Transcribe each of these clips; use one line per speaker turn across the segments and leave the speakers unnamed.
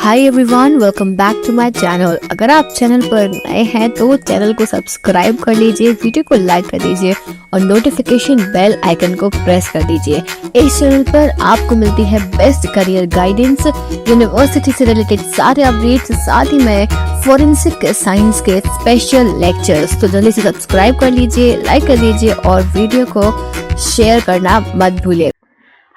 Hi everyone, welcome back to my channel. अगर आप channel पर नए हैं तो चैनल को सब्सक्राइब कर लीजिए, वीडियो को लाइक कर दीजिए और नोटिफिकेशन बेल आइकन को प्रेस कर दीजिए। इस चैनल पर आपको मिलती है बेस्ट करियर गाइडेंस, यूनिवर्सिटी से रिलेटेड सारे अपडेट्स, साथ ही में फोरेंसिक साइंस के स्पेशल लेक्चर्स। तो जल्दी से सब्सक्राइब कर लीजिए, लाइक कर दीजिए और वीडियो को शेयर करना मत भूलिए।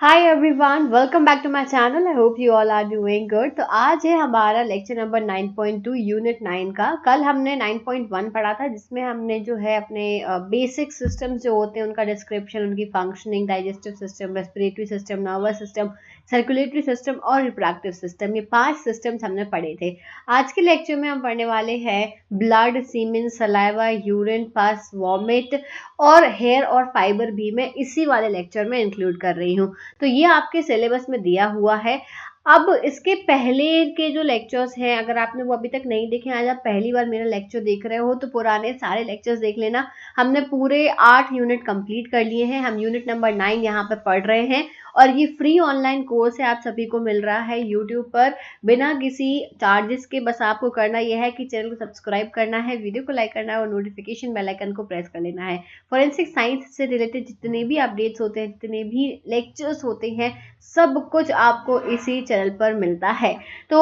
Hi everyone, welcome back to my channel. I hope you all are doing good. तो आज है हमारा लेक्चर नंबर 9.2 यूनिट 9 का। कल हमने 9.1 पढ़ा था, जिसमें हमने जो है अपने बेसिक सिस्टम्स जो होते हैं उनका डिस्क्रिप्शन, उनकी functioning, digestive system, respiratory system, nervous system, circulatory system और रिप्रोडक्टिव सिस्टम, ये 5 सिस्टम्स हमने पढ़े थे। आज के लेक्चर में हम पढ़ने वाले हैं ब्लड, सीमेन, सलाइवा, यूरिन, पस, वॉमिट और हेयर और फाइबर भी मैं इसी वाले लेक्चर में इंक्लूड कर रही हूँ। तो ये आपके सिलेबस में दिया हुआ है। अब इसके पहले के जो लेक्चर्स हैं, अगर आपने वो अभी तक नहीं देखे, आज आप पहली बार मेरा लेक्चर देख रहे हो तो पुराने सारे लेक्चर्स देख लेना। हमने पूरे 8 यूनिट कंप्लीट कर लिए हैं। हम यूनिट नंबर 9 यहाँ पे पढ़ रहे हैं और ये फ्री ऑनलाइन कोर्स है, आप सभी को मिल रहा है यूट्यूब पर बिना किसी चार्जेस के। बस आपको करना यह है कि चैनल को सब्सक्राइब करना है, वीडियो को लाइक करना है और नोटिफिकेशन बेल आइकन को प्रेस कर लेना है। फॉरेंसिक साइंस से रिलेटेड जितने भी अपडेट्स होते हैं, जितने भी लेक्चर्स होते हैं, सब कुछ आपको इसी चैनल पर मिलता है। तो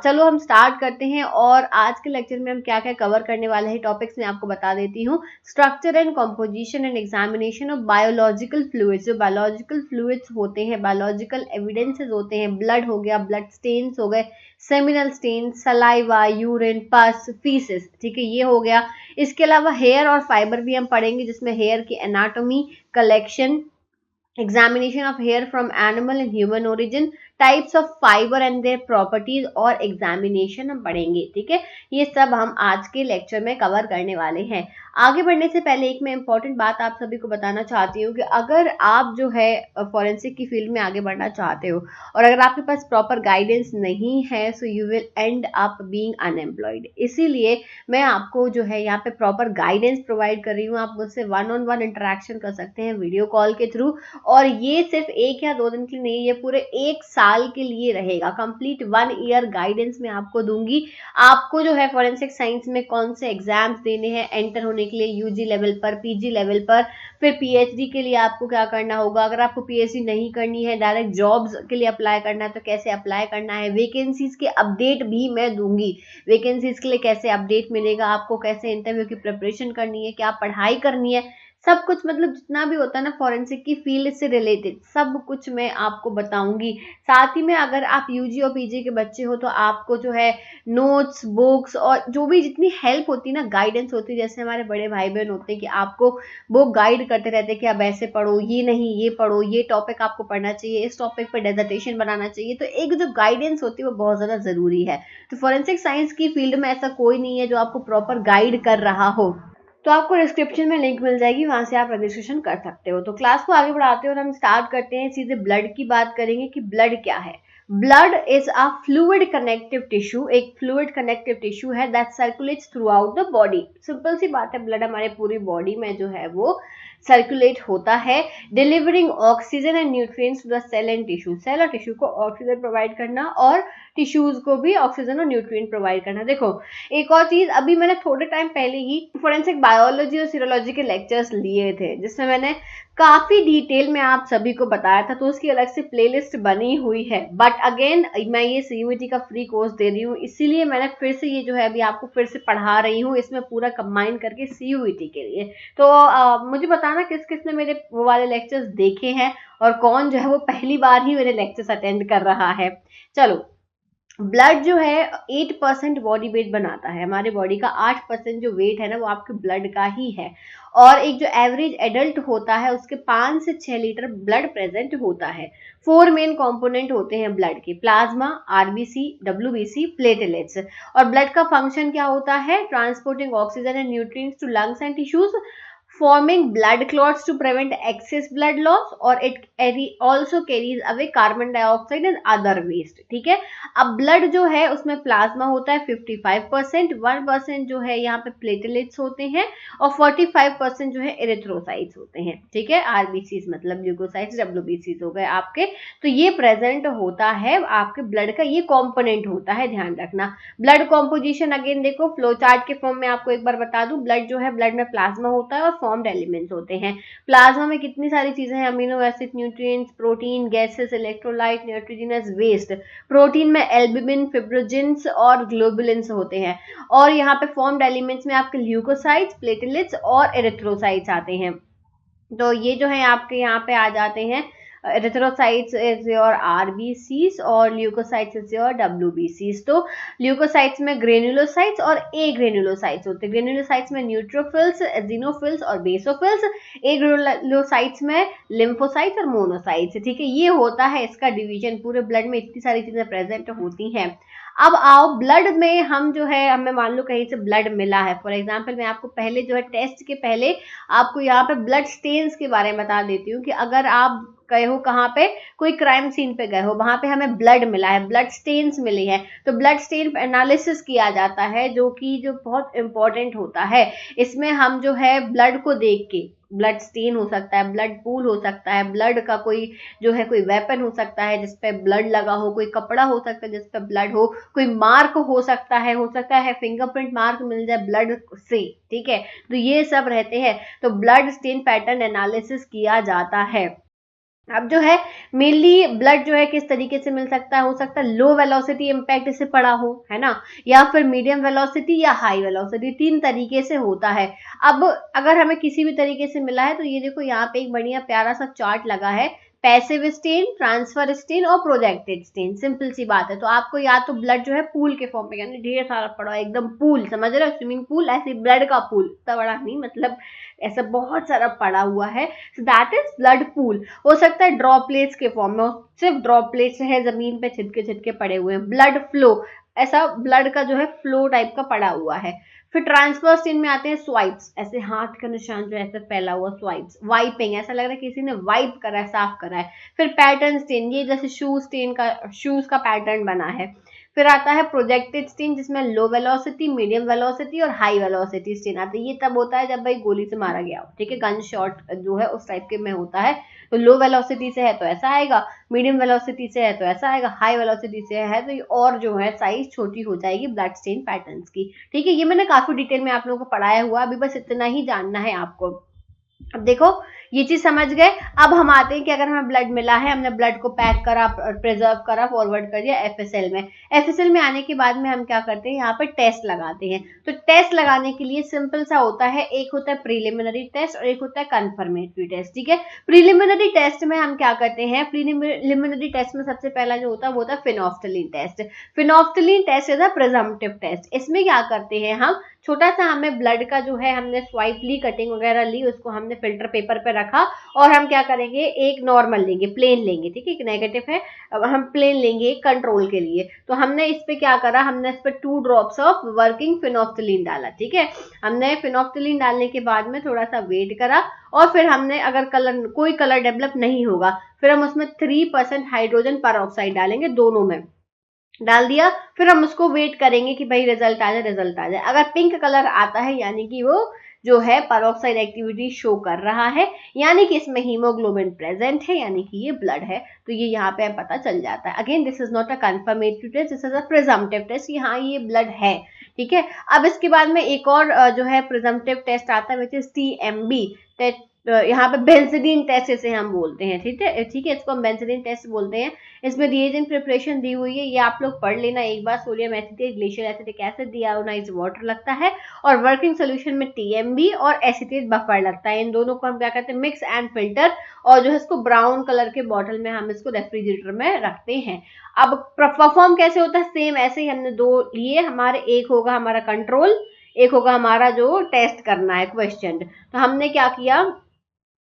चलो हम स्टार्ट करते हैं। और आज के लेक्चर में हम क्या क्या कवर करने वाले हैं टॉपिक्स मैं आपको बता देती हूँ। Structure and composition and examination of biological fluids. जो बायोलॉजिकल फ्लूइड्स होते हैं, बायोलॉजिकल एविडेंसेस होते हैं, ब्लड हो गया, ब्लड स्टेन्स हो गए, सेमिनल स्टेन, सलाइवा, यूरिन, पस, फीसिस, ठीक है, ये हो गया। इसके अलावा हेयर और फाइबर भी हम पढ़ेंगे, जिसमें हेयर की anatomy, collection, examination of hair from animal and human origin, types of fiber and their properties और examination हम पढ़ेंगे। ठीक है, ये सब हम आज के लेक्चर में कवर करने वाले हैं। आगे बढ़ने से पहले एक मैं इंपॉर्टेंट बात आप सभी को बताना चाहती हूँ कि अगर आप जो है फॉरेंसिक की फील्ड में आगे बढ़ना चाहते हो और अगर आपके पास प्रॉपर गाइडेंस नहीं है, so you will and up being unemployed. इसीलिए मैं आपको जो है यहाँ पे प्रॉपर गाइडेंस प्रोवाइड कर रही हूँ। आप मुझसे 1-on-1 इंटरेक्शन कर सकते हैं वीडियो कॉल के थ्रू, और ये सिर्फ 1 या 2 दिन के लिए नहीं, ये पूरे 1 साल के लिए रहेगा। कंप्लीट 1 ईयर गाइडेंस मैं आपको दूंगी। आपको जो है फॉरेंसिक साइंस में कौन से एग्जाम्स देने हैं एंटर होने के लिए, यूजी लेवल पर, पीजी लेवल पर, फिर पीएचडी के लिए आपको क्या करना होगा, अगर आपको पीएचडी नहीं करनी है, डायरेक्ट जॉब्स के लिए अप्लाई करना है तो कैसे अप्लाई करना है, वैकेंसीज के अपडेट भी मैं दूंगी। वैकेंसीज के लिए कैसे अपडेट मिलेगा आपको, कैसे इंटरव्यू की प्रिपरेशन करनी है, क्या पढ़ाई करनी है, सब कुछ, मतलब जितना भी होता है ना फॉरेंसिक की फील्ड से रिलेटेड, सब कुछ मैं आपको बताऊंगी। साथ ही में अगर आप यूजी और पीजी के बच्चे हो तो आपको जो है नोट्स, बुक्स और जो भी जितनी हेल्प होती है ना, गाइडेंस होती है, जैसे हमारे बड़े भाई बहन होते हैं कि आपको वो गाइड करते रहते हैं कि आप ऐसे पढ़ो, ये नहीं ये पढ़ो, ये टॉपिक आपको पढ़ना चाहिए, इस टॉपिक पर डेजर्टेशन बनाना चाहिए। तो एक जो गाइडेंस होती है वो बहुत ज़्यादा ज़रूरी है। तो फॉरेंसिक साइंस की फील्ड में ऐसा कोई नहीं है जो आपको प्रॉपर गाइड कर रहा हो। तो आपको डिस्क्रिप्शन में लिंक मिल जाएगी, वहां से आप रजिस्ट्रेशन कर सकते हो। तो क्लास को आगे बढ़ाते हैं और हम स्टार्ट करते हैं। सीधे ब्लड की बात करेंगे कि ब्लड क्या है। Blood is a fluid connective tissue, एक फ्लूइड कनेक्टिव टिश्यू है that circulates throughout the body. Simple सी बात है, ब्लड हमारे पूरी बॉडी में जो है वो सर्कुलेट होता है, delivering oxygen and nutrients to the cell and tissue. Cell और टिश्यू को ऑक्सीजन प्रोवाइड करना और टिश्यूज को भी ऑक्सीजन और न्यूट्रिएंट प्रोवाइड करना। देखो एक और चीज, अभी मैंने थोड़े टाइम पहले ही फोरेंसिक बायोलॉजी और सीरोलॉजी के लेक्चर्स लिए थे, जिसमें मैंने काफी डिटेल में आप सभी को बताया था, तो उसकी अलग से प्लेलिस्ट बनी हुई है। बट अगेन मैं ये सीयूईटी का फ्री कोर्स दे रही हूँ, इसीलिए मैंने फिर से ये जो है अभी आपको फिर से पढ़ा रही हूँ, इसमें पूरा कंबाइन करके सीयूईटी के लिए। तो मुझे बताना किस किस ने मेरे वो वाले लेक्चर्स देखे हैं और कौन जो है वो पहली बार ही मेरे लेक्चर्स अटेंड कर रहा है। चलो, ब्लड जो है 8% बॉडी वेट बनाता है। हमारे बॉडी का 8% जो वेट है ना वो आपके ब्लड का ही है। और एक जो एवरेज एडल्ट होता है उसके 5 से 6 लीटर ब्लड प्रेजेंट होता है। 4 मेन कंपोनेंट होते हैं ब्लड के, प्लाज्मा, आरबीसी, डब्ल्यूबीसी, प्लेटलेट्स। और ब्लड का फंक्शन क्या होता है, transporting oxygen and nutrients to lungs and tissues,
forming blood clots to prevent excess blood loss, और it also carries away carbon dioxide and other waste. ठीक है, अब blood जो है उसमें प्लाज्मा होता है 55%, 1% जो है यहाँ पे प्लेटलेट्स होते हैं, और 45% जो है एरिथ्रोसाइट्स होते हैं. ठीक है, आरबीसीज मतलब ल्यूकोसाइट्स, डब्ल्यूबीसीज हो गए आपके. तो ये प्रेजेंट होता है आपके ब्लड का, ये कॉम्पोनेंट होता है, ध्यान रखना. ब्लड कॉम्पोजिशन अगेन देखो फ्लो चार्ट के फॉर्म में आपको एक बार बता दूं. ब्लड जो है, ब्लड में प्लाज्मा होता है और फॉर्म्ड एलिमेंट्स होते हैं. प्लाज्मा में कितनी सारी चीजें हैं, amino acid, nutrients, protein, gases, electrolyte, nitrogenous waste. Protein में एल्ब्यूमिन, फिब्रोजिन्स और ग्लोबुलिन्स होते हैं. और यहाँ पे फॉर्म्ड एलिमेंट्स में आपके ल्यूकोसाइट्स, प्लेटलेट्स और एरिथ्रोसाइट्स आते हैं. तो ये जो है आपके यहाँ पे आ जाते हैं. एरिथ्रोसाइट्स इज योर आरबीसीज और ल्यूकोसाइट्स इज योर डब्ल्यूबीसीज. तो ल्यूकोसाइट्स में ग्रेनुलोसाइट्स और ए ग्रेनुलोसाइट्स होते हैं. ग्रेनुलोसाइट्स में न्यूट्रोफिल्स, एजिनोफिल्स और बेसोफिल्स. ए ग्रेनुलोसाइट्स में लिम्फोसाइट्स और मोनोसाइट्स. ठीक है, ये होता है इसका डिवीजन. पूरे ब्लड में इतनी सारी चीजें प्रेजेंट होती हैं. अब आओ ब्लड में, हम जो है हमें मान लो कहीं से ब्लड मिला है. फॉर एग्जांपल मैं आपको पहले जो है टेस्ट के पहले आपको यहाँ पे ब्लड स्टेन्स के बारे में बता देती हूँ कि अगर आप गए हो कहाँ पे, कोई क्राइम सीन पे गए हो, वहां पे हमें ब्लड मिला है, ब्लड स्टेन्स मिली है, तो ब्लड स्टेन एनालिसिस किया जाता है, जो बहुत इंपॉर्टेंट होता है. इसमें हम जो है ब्लड को देख के, ब्लड स्टेन हो सकता है, ब्लड पूल हो सकता है, ब्लड का कोई जो है कोई वेपन हो सकता है जिसपे ब्लड लगा हो, कोई कपड़ा हो सकता है जिसपे ब्लड हो, कोई मार्क हो सकता है फिंगरप्रिंट मार्क मिल जाए ब्लड से. ठीक है, तो ये सब रहते हैं. तो ब्लड स्टेन पैटर्न एनालिसिस किया जाता है. अब जो है मेनली ब्लड जो है किस तरीके से मिल सकता है, हो सकता है लो वेलोसिटी इम्पैक्ट इससे पड़ा हो, है ना, या फिर मीडियम वेलोसिटी या हाई वेलोसिटी, 3 तरीके से होता है. अब अगर हमें किसी भी तरीके से मिला है तो ये देखो यहाँ पे एक बढ़िया प्यारा सा चार्ट लगा है. पैसिव स्टेन, ट्रांसफर स्टेन और प्रोजेक्टेड स्टेन. सिंपल सी बात है. तो आपको या तो ब्लड जो है पूल के फॉर्म में, यानी ढेर सारा पड़ा, एकदम पूल, समझ रहे हो, स्विमिंग पूल, ऐसे ब्लड का पूल, इतना बड़ा नहीं, मतलब ऐसा बहुत सारा पड़ा हुआ है. So that is blood pool. हो सकता है ड्रॉपलेट्स के फॉर्म में, सिर्फ ड्रॉपलेट्स है जमीन पे छिटके पड़े हुए हैं. ब्लड फ्लो, ऐसा ब्लड का जो है फ्लो टाइप का पड़ा हुआ है. फिर ट्रांसफर स्टेन में आते हैं स्वाइप्स, ऐसे हाथ का निशान जो ऐसे फैला हुआ, स्वाइप्स. वाइपिंग, ऐसा लग रहा है किसी ने वाइप करा है, साफ करा है. फिर पैटर्न स्टेन, ये जैसे शूज का पैटर्न बना है. फिर आता है प्रोजेक्टेड स्टेन, जिसमें लो वेलोसिटी, मीडियम वेलोसिटी और हाई वेलोसिटी स्टेन आते हैं. ये तब होता है जब भाई गोली से मारा गया हो. ठीक है, गन शॉट जो है उस टाइप के में होता है. तो लो वेलोसिटी से है तो ऐसा आएगा, मीडियम वेलोसिटी से है तो ऐसा आएगा, हाई वेलोसिटी से है तो ये और जो है साइज छोटी हो जाएगी ब्लड स्टेन पैटर्न्स की. ठीक है, ये मैंने काफी डिटेल में आप लोगों को पढ़ाया हुआ, अभी बस इतना ही जानना है आपको. अब देखो ये चीज समझ गए. अब हम आते हैं कि अगर हमें ब्लड मिला है, हमने ब्लड को पैक करा, प्रिजर्व करा, फॉरवर्ड कर दिया एफएसएल में. एफएसएल में आने के बाद में हम क्या करते हैं, यहाँ पर टेस्ट लगाते हैं. तो टेस्ट लगाने के लिए सिंपल सा होता है, एक होता है प्रीलिमिनरी टेस्ट और एक होता है कंफर्मेटरी टेस्ट. ठीक है, प्रीलिमिनरी टेस्ट में हम क्या करते हैं, प्रीलिमिनरी टेस्ट में सबसे पहला जो होता है वो होता है phenolphthalein test. Phenolphthalein test is a presumptive test. इसमें क्या करते हैं हम, छोटा सा हमें ब्लड का जो है हमने स्वाइप ली, कटिंग वगैरह ली, उसको हमने फिल्टर पेपर पे रखा और हम क्या करेंगे, एक नॉर्मल लेंगे, प्लेन लेंगे. ठीक है, एक नेगेटिव है, अब हम प्लेन लेंगे कंट्रोल के लिए. तो हमने इस पे क्या करा, हमने इस पे 2 ड्रॉप्स ऑफ वर्किंग फिनोफ्थलीन डाला. ठीक है, हमने फिनोफ्थलीन डालने के बाद में थोड़ा सा वेट करा और फिर हमने, अगर कोई कलर डेवलप नहीं होगा, फिर हम उसमें 3% हाइड्रोजन परऑक्साइड डालेंगे, दोनों में डाल दिया. फिर हम उसको वेट करेंगे कि भाई रिजल्ट आ जाए. अगर पिंक कलर आता है यानी कि वो जो है परऑक्साइड एक्टिविटी शो कर रहा है, यानी कि इसमें हीमोग्लोबिन प्रेजेंट है, यानी कि ये ब्लड है. तो ये यहाँ पे पता चल जाता है. Again this is not a confirmatory test, this is a presumptive test, यहाँ ये ब्लड है. ठीक है, अब इसके बाद में एक और जो है प्रिजम्पटिव टेस्ट आता है, विच इज टीएमबी. यहाँ पे बेंजीन टेस्ट इसे हम बोलते हैं. ठीक है, इसको हम बेंजीन टेस्ट बोलते हैं. इसमें रिएजेंट प्रिपरेशन दी हुई है, ये आप लोग पढ़ लेना एक बार. Sodium acetate, glacial acetic acid, deionised water लगता है और वर्किंग सोल्यूशन में टीएमबी और एसिटेट बफर लगता है. इन दोनों को हम क्या कहते हैं, मिक्स एंड फिल्टर, और जो है इसको ब्राउन कलर के बॉटल में हम इसको रेफ्रिजरेटर में रखते हैं. अब परफॉर्म कैसे होता है, सेम ऐसे ही हमने 2 लिए. हमारे एक होगा हमारा कंट्रोल, एक होगा हमारा जो टेस्ट करना है क्वेश्चन. तो हमने क्या किया,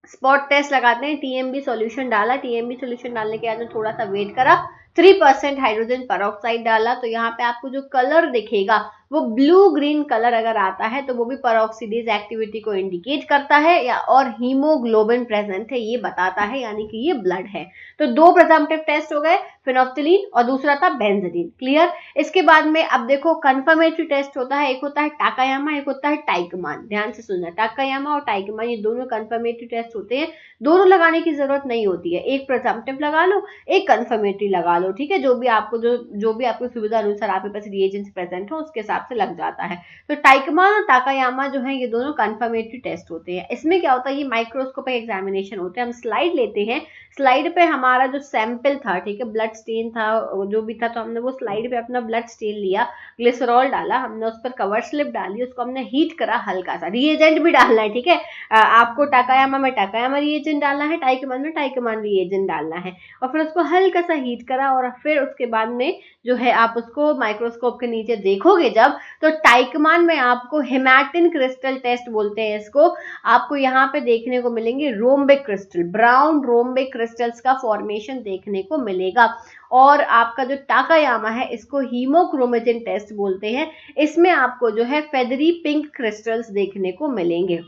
स्पॉट टेस्ट लगाते हैं, टीएमबी सॉल्यूशन डाला, टीएमबी सॉल्यूशन डालने के बाद में थोड़ा सा वेट करा, 3% हाइड्रोजन पेरोक्साइड डाला, तो यहाँ पे आपको जो कलर दिखेगा वो ब्लू ग्रीन कलर अगर आता है तो वो भी पेरोक्सीडेज एक्टिविटी को इंडिकेट करता है या और हीमोग्लोबिन प्रेजेंट है ये बताता है, यानी कि ये ब्लड है। तो दो प्रिजम्पटिव टेस्ट हो गए, फेनोल्फथालीन और दूसरा था बेंजीन। क्लियर। इसके बाद में अब देखो कंफर्मेटरी टेस्ट होता है, एक होता है टाकायामा, एक होता है टाइकमान। ध्यान से सुनना, टाकायामा और टाइकमान ये दोनों कंफर्मेटरी टेस्ट होते हैं। दोनों लगाने की जरूरत नहीं होती है, एक प्रिजम्पटिव लगा लो, एक कंफर्मेटरी लगा लो, ठीक है। जो भी आपको सुविधा अनुसार आपके पास रिएजेंट्स प्रेजेंट हो उसके हिसाब से लग जाता है। तो टाइकमान और टाकायामा जो है ये दोनों कंफर्मेटरी टेस्ट होते हैं। इसमें क्या होता है, ये माइक्रोस्कोपिक एग्जामिनेशन होते हैं। हम स्लाइड लेते हैं, स्लाइड पे हमारा जो सैंपल था, ठीक है, ब्लड स्टेन था जो भी था, तो हमने वो स्लाइड पे अपना ब्लड स्टेन लिया, ग्लिसरॉल डाला, हमने उस पर कवर स्लिप डाली, उसको हमने हीट करा हल्का सा, रिएजेंट भी डालना है, ठीक है। आपको टाकायामा में टाकायामा रिएजेंट डालना है, टाइकमान में टाइकमान रिएजेंट डालना है, और फिर उसको हल्का सा हीट करा, और फिर उसके बाद में जो है आप उसको माइक्रोस्कोप के नीचे देखोगे जब, तो टाइकमान में आपको हेमाटिन क्रिस्टल टेस्ट बोलते हैं इसको, आपको यहाँ पे देखने को मिलेंगे rhombic crystal, brown rhombic crystals का फॉर्मेशन देखने को मिलेगा। और आपका जो टाकायामा है इसको हीमोक्रोमेटिन टेस्ट बोलते हैं, इसमें आपको जो है फेदरी पिंक क्रिस्टल्स देखने को मिलेंगे,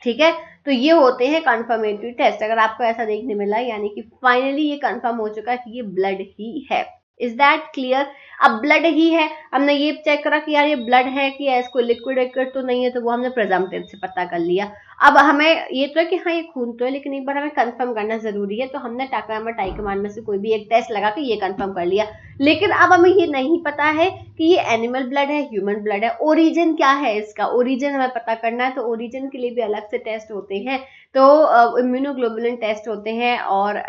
ठीक है। तो ये होते हैं कंफर्मेटरी टेस्ट। अगर आपको ऐसा देखने मिला यानी कि फाइनली ये कंफर्म हो चुका है कि ये ब्लड ही है। Is that clear. अब ब्लड ही है, हमने ये चेक करा कि यार ये ब्लड है कि इसको लिक्विड तो नहीं है, तो वो हमने प्रिजम्पटिव से पता कर लिया। अब हमें ये तो है कि हाँ ये खून तो है, लेकिन एक बार हमें कंफर्म करना जरूरी है, तो हमने टाकायामा टाइकमान में से कोई भी एक टेस्ट लगा के ये कंफर्म कर लिया। लेकिन अब हमें ये नहीं पता है कि ये एनिमल ब्लड है, ह्यूमन ब्लड है, ओरिजिन क्या है इसका, ओरिजिन हमें पता करना है। तो ओरिजिन के लिए भी अलग से टेस्ट होते हैं, तो इम्यूनोग्लोबुलिन टेस्ट होते हैं, और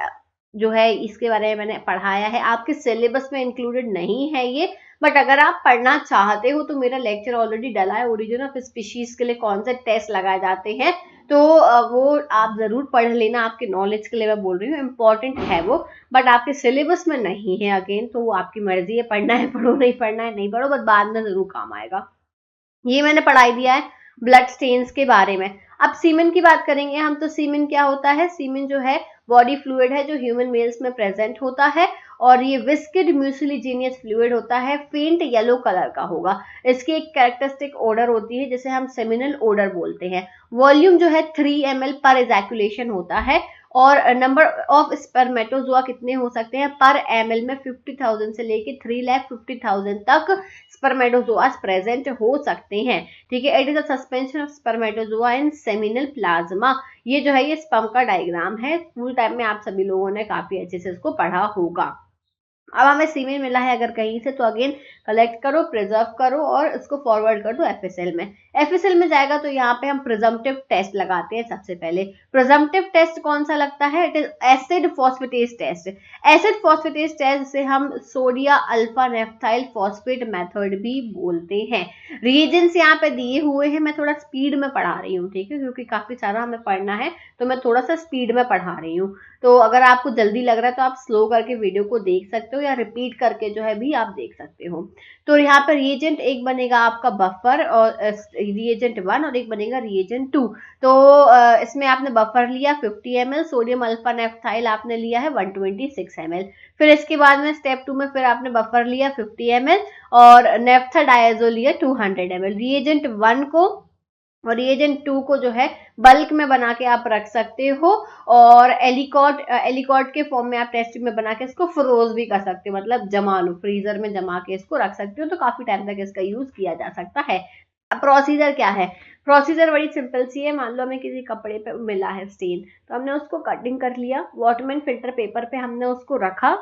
जो है इसके बारे में मैंने पढ़ाया है, आपके सिलेबस में इंक्लूडेड नहीं है ये, बट अगर आप पढ़ना चाहते हो तो मेरा लेक्चर ऑलरेडी डला है, ओरिजिन ऑफ स्पीशीज के लिए कौन से टेस्ट लगाए जाते हैं, तो वो आप जरूर पढ़ लेना, आपके नॉलेज के लिए मैं बोल रही हूँ, इंपॉर्टेंट है वो, बट आपके सिलेबस में नहीं है। अगेन तो वो आपकी मर्जी है, पढ़ना है पढ़ो, नहीं पढ़ना है नहीं पढ़ो, बट बाद में जरूर काम आएगा। ये मैंने पढ़ाई दिया है ब्लड स्टेन्स के बारे में। अब सीमेन की बात करेंगे हम, तो सीमेन क्या होता है, सीमेन जो है बॉडी फ्लूइड है जो ह्यूमन मेल्स में प्रेजेंट होता है, और ये विस्किड म्यूसिलीजेनियस फ्लूइड होता है, फेंट येलो कलर का होगा। इसकी एक कैरेक्टरिस्टिक ओडर होती है जिसे हम सेमिनल ओडर बोलते हैं। वॉल्यूम जो है 3 ml पर इजैकुलेशन होता है, और नंबर ऑफ स्पर्मेटोजोआ कितने हो सकते हैं पर ml में 50,000 से लेके 3,50,000 तक स्पर्मेटोजोआस प्रेजेंट हो सकते हैं, ठीक है। It is a suspension of spermatozoa in seminal plasma. ये जो है ये स्पर्म का डायग्राम है, स्कूल टाइम में आप सभी लोगों ने काफी अच्छे से इसको पढ़ा होगा। अब हमें सीमेन मिला है अगर कहीं से, तो अगेन कलेक्ट करो, प्रिजर्व करो और इसको फॉरवर्ड कर दो एफएसएल में। एफएसएल में जाएगा तो यहाँ पे हम प्रिजम्पटिव टेस्ट लगाते हैं। सबसे पहले प्रिजम्पटिव टेस्ट कौन सा लगता है, it is acid phosphatase test. Acid phosphatase test जिसे हम sodium alpha naphthyl phosphate method भी बोलते हैं। रिएजेंट्स यहाँ पे दिए हुए हैं, मैं थोड़ा स्पीड में पढ़ा रही हूँ, ठीक है, क्योंकि काफी सारा हमें पढ़ना है, तो मैं थोड़ा सा स्पीड में पढ़ा रही हूँ। तो अगर आपको जल्दी लग रहा है तो आप स्लो करके वीडियो को देख सकते हो, या रिपीट करके जो है भी आप देख सकते हो। तो यहाँ पर रिएजेंट एक बनेगा आपका बफर, और रिएजेंट 1, और एक बनेगा रिएजेंट 2। तो इसमें आपने बफर लिया 50 ml, सोडियम अल्फा नेफ्थाइल आपने लिया है 126 ml। फिर इसके बाद में स्टेप 2 में फिर आपने बफर लिया 50 ml और नेफ्थाडायजोल लिया 200 ml। रिएजेंट 1 को और रिएजेंट 2 को जो है बल्क में बना के आप रख सकते हो, और एलिकॉट के फॉर्म में आप टेस्ट में बना के इसको फ्रोज भी कर सकते हो, मतलब जमा लो, फ्रीजर में जमा के इसको रख सकते हो, तो काफी टाइम तक इसका यूज किया जा सकता है। अब प्रोसीजर क्या है, प्रोसीजर बड़ी सिंपल सी है। मान लो हमें किसी कपड़े पे मिला है स्टेन, तो हमने उसको कटिंग कर लिया, वाटरमैन फिल्टर पेपर पे हमने उसको रखा,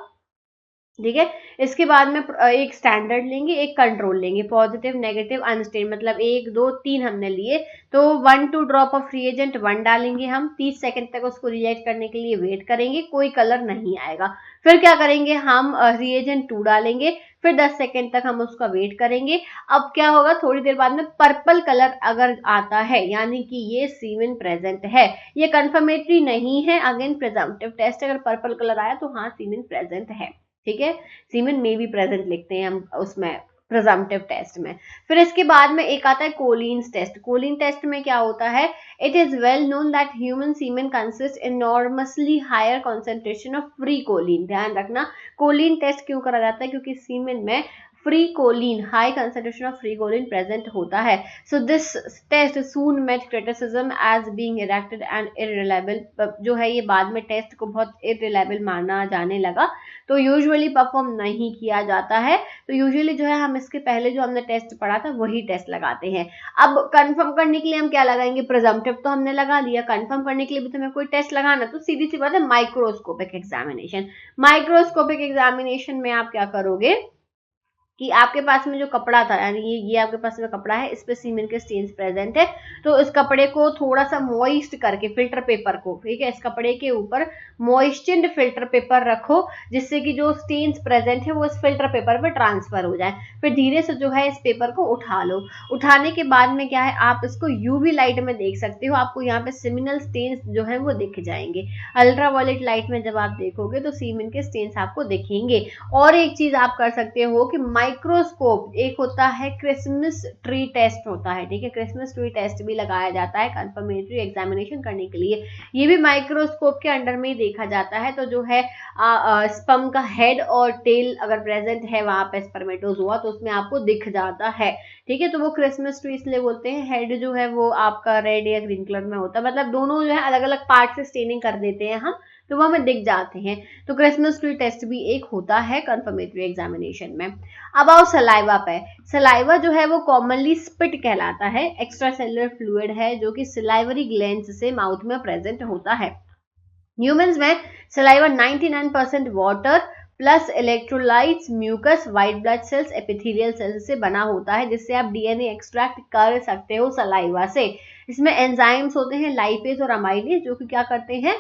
ठीक है। इसके बाद में एक स्टैंडर्ड लेंगे, एक कंट्रोल लेंगे, पॉजिटिव नेगेटिव अनस्टेन, मतलब 1 2 3 हमने लिए, तो 1-2 ड्रॉप ऑफ रिएजेंट 1 डालेंगे हम, 30 सेकंड तक उसको रिएक्ट करने के लिए वेट करेंगे, कोई कलर नहीं आएगा। फिर क्या करेंगे हम, रिएजेंट 2 डालेंगे, फिर 10 सेकंड तक हम उसका वेट करेंगे। अब क्या होगा, थोड़ी देर बाद में पर्पल कलर अगर आता है यानी कि ये सीमेन प्रेजेंट है। ये कंफर्मेटरी नहीं है, अगेन प्रिजम्पटिव टेस्ट, अगर पर्पल कलर आया तो हाँ सीमेन प्रेजेंट है, ठीक है। सीमेन में भी प्रेजेंट लिखते हैं हम उसमें प्रिजम्पटिव टेस्ट में। फिर इसके बाद में एक आता है कोलिन्स टेस्ट। कोलिन टेस्ट में क्या होता है, it is well known that human semen consist enormously higher concentration of free choline. ध्यान रखना, कोलिन टेस्ट क्यों करा जाता है, क्योंकि सीमेन में free choline, high concentration of free choline present होता है। So this test soon met criticism as being erected and unreliable. जो है ये बाद में टेस्ट को बहुत इररिलायबल माना जाने लगा, तो यूजुअली परफॉर्म नहीं किया जाता है। तो यूजुअली जो है हम इसके पहले जो हमने टेस्ट पढ़ा था वही टेस्ट लगाते हैं। अब कंफर्म करने के लिए हम क्या लगाएंगे, प्रिजम्पटिव तो हमने लगा लिया, कंफर्म करने के लिए भी तुम्हें कोई टेस्ट लगाना, तो सीधी सी बात है माइक्रोस्कोपिक एग्जामिनेशन। माइक्रोस्कोपिक एग्जामिनेशन में आप क्या करोगे कि आपके पास में जो कपड़ा था, यानी ये आपके पास में कपड़ा है, इस पे सीमेन के स्टेन्स प्रेजेंट है, तो इस कपड़े को थोड़ा सा मॉइस्ट करके फिल्टर पेपर को, ठीक है, इस कपड़े के ऊपर मॉइस्चर्ड फिल्टर पेपर रखो, जिससे कि जो स्टेन्स प्रेजेंट है वो इस फिल्टर पेपर पे ट्रांसफर हो जाए। फिर धीरे से जो है इस पेपर को उठा लो। उठाने के बाद में क्या है, आप इसको यूवी लाइट में देख सकते हो, आपको यहाँ पे सिमिनल स्टेन्स जो है वो दिख जाएंगे। अल्ट्रावायलेट लाइट में जब आप देखोगे तो सीमेन के स्टेन्स आपको दिखेंगे। और एक चीज आप कर सकते हो कि माइक्रोस्कोप, एक होता है क्रिसमस ट्री टेस्ट होता है, ठीक है, क्रिसमस ट्री टेस्ट भी लगाया जाता है कंफर्मेटरी एग्जामिनेशन करने के लिए। ये भी माइक्रोस्कोप के अंडर में ही देखा जाता है। तो जो है स्पर्म का हेड और टेल अगर प्रेजेंट है वहां पे स्पर्मेटोजोआ, तो उसमें आपको दिख जाता है, ठीक है। तो वो क्रिसमस ट्री इसलिए बोलते हैं, हेड जो है वो आपका रेड या ग्रीन कलर में होता है, मतलब दोनों जो है अलग अलग पार्ट से स्टेनिंग कर देते हैं हम, तो वो हमें दिख जाते हैं। तो क्रिसमस ट्री टेस्ट भी एक होता है कंफर्मेटरी एग्जामिनेशन में। अब आओ सलाइवा पे। सलाइवा जो है वो कॉमनली स्पिट कहलाता है, एक्स्ट्रा सेलुलर फ्लूइड है जो कि सिलाइवरी ग्लैंड्स से माउथ में प्रेजेंट होता है। ह्यूमंस में saliva 99% water plus electrolytes, mucus, white blood cells, epithelial cells से बना होता है, जिससे आप डीएनए एक्सट्रैक्ट कर सकते हो सलाइवा से। इसमें एंजाइम्स होते हैं लाइपेज और अमाइलेज, जो कि क्या करते हैं,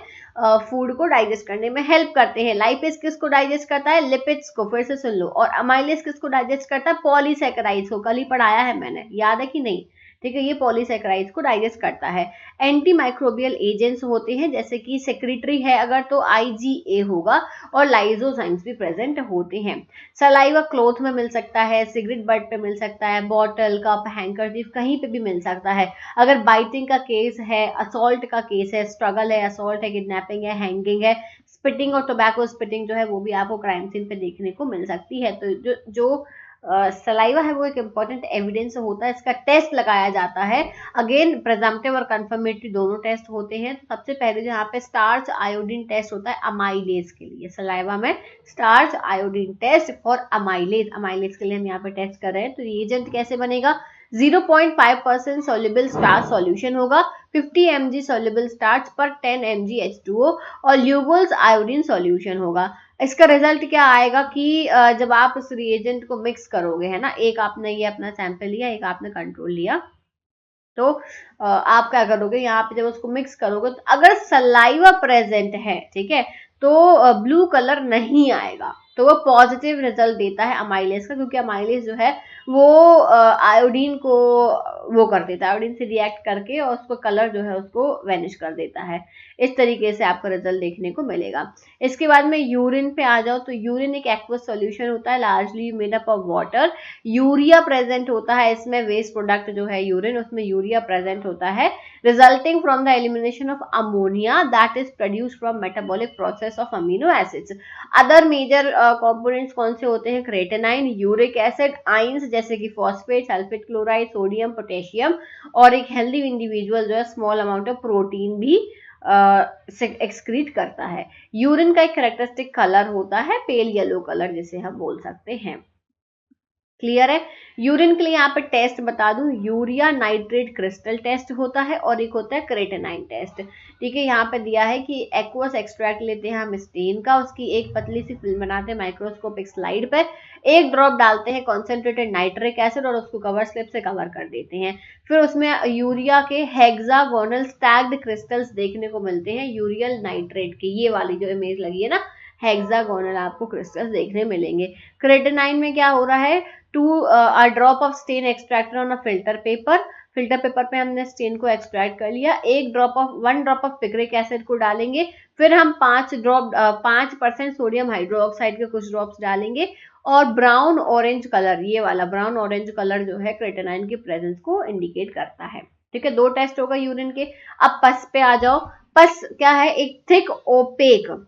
फूड को डाइजेस्ट करने में हेल्प करते हैं। लाइपेज किसको डाइजेस्ट करता है, लिपिड्स को, फिर से सुन लो। और अमाइलेज किसको डाइजेस्ट करता है, पॉलीसैकेराइड्स को, कल ही पढ़ाया है मैंने, याद है कि नहीं, ठीक है, ये पॉलीसैकेराइड्स को डाइजेस्ट करता है। एंटी माइक्रोबियल एजेंट्स होते हैं, जैसे कि सेक्रेटरी है अगर तो आईजीए होगा, और लाइजोजाइम्स भी प्रेजेंट होते हैं। सलाइवा क्लॉथ में मिल सकता है, सिगरेट बट पे मिल सकता है, बॉटल, कप, हैंकरचीफ, कहीं पे भी मिल सकता है। अगर बाइटिंग का केस है, असॉल्ट का केस है, स्ट्रगल है, असॉल्ट है, किडनैपिंग है, हैंगिंग है, स्पिटिंग और टोबैको स्पिटिंग जो है वो भी आपको क्राइम सीन पे देखने को मिल सकती है। तो जो सलाइवा है वो एक इंपॉर्टेंट एविडेंस होता है, इसका टेस्ट लगाया जाता है। अगेन प्रिजम्पटिव और कंफर्मेटरी दोनों टेस्ट होते हैं। तो सबसे पहले जो यहाँ पे स्टार्च आयोडीन टेस्ट होता है अमाइलेज के लिए, सलाइवा में starch iodine test for amylase, amylase के लिए हम यहाँ पे टेस्ट कर रहे हैं। तो रिएजेंट कैसे बनेगा, 0.5% सोल्यूबल स्टार्च सॉल्यूशन होगा, 50 mg सोल्यूबल स्टार्च पर 10 mg H2O और ल्यूगोल्स आयोडीन सॉल्यूशन होगा। इसका रिजल्ट क्या आएगा कि जब आप इस रिएजेंट को मिक्स करोगे, है ना, एक आपने ये अपना सैंपल लिया, एक आपने कंट्रोल लिया, तो आप क्या करोगे, यहाँ पे जब उसको मिक्स करोगे तो अगर सलाइवा प्रेजेंट है, ठीक है, तो ब्लू कलर नहीं आएगा, तो वो पॉजिटिव रिजल्ट देता है अमाइलेज का, क्योंकि अमाइलेज जो है वो आयोडीन को वो कर देता है, आयोडीन से रिएक्ट करके और उसको कलर जो है उसको वेनिश कर देता है। इस तरीके से आपको रिजल्ट देखने को मिलेगा। इसके बाद में यूरिन पे आ जाओ, तो यूरिन एक एक्वस सॉल्यूशन होता है, largely made up of water. Urea present होता है इसमें, वेस्ट प्रोडक्ट जो है यूरिन, उसमें यूरिया प्रेजेंट होता है, resulting from the elimination of ammonia that is produced from metabolic process of amino acids. Other major components कौन से होते हैं, क्रेटेनाइन, यूरिक एसिड, आइंस जैसे कि phosphate, sulphate chloride, sodium, potassium, और एक हेल्दी इंडिविजुअल जो है स्मॉल अमाउंट ऑफ प्रोटीन भी एक्सक्रीट करता है। यूरिन का एक कैरेक्टरिस्टिक कलर होता है पेल येलो कलर, जिसे हम बोल सकते हैं। क्लियर है। यूरिन के लिए यहाँ पे टेस्ट बता दूं, यूरिया नाइट्रेट क्रिस्टल टेस्ट होता है और एक होता है क्रेटेनाइन टेस्ट, ठीक है। यहाँ पे दिया है कि एक्वस एक्सट्रैक्ट लेते हैं हम स्टेन का, उसकी एक पतली सी फिल्म बनाते हैं माइक्रोस्कोपिक स्लाइड पर, एक ड्रॉप डालते हैं कॉन्सेंट्रेटेड नाइट्रिक एसिड और उसको कवर स्लिप से कवर कर देते हैं। फिर उसमें यूरिया के हेक्सागोनल स्टैक्ड क्रिस्टल्स देखने को मिलते हैं, यूरियल नाइट्रेट के, ये वाली जो इमेज लगी है ना, हेक्सागोनल आपको क्रिस्टल्स देखने मिलेंगे। क्रेटेनाइन में क्या हो रहा है, a drop of stain extracted on a filter paper, filter paper पे हमने स्टेन को एक्सट्रैक्ट कर लिया, one drop of picric acid को डालेंगे, फिर हम 5% सोडियम हाइड्रोक्साइड के कुछ ड्रॉप्स डालेंगे और ब्राउन ऑरेंज कलर, ये वाला ब्राउन ऑरेंज कलर जो है क्रेटिनाइन की प्रेजेंस को इंडिकेट करता है। ठीक है, 2 टेस्ट होगा यूरिन के। अब पस पे आ जाओ। पस क्या है, एक thick opaque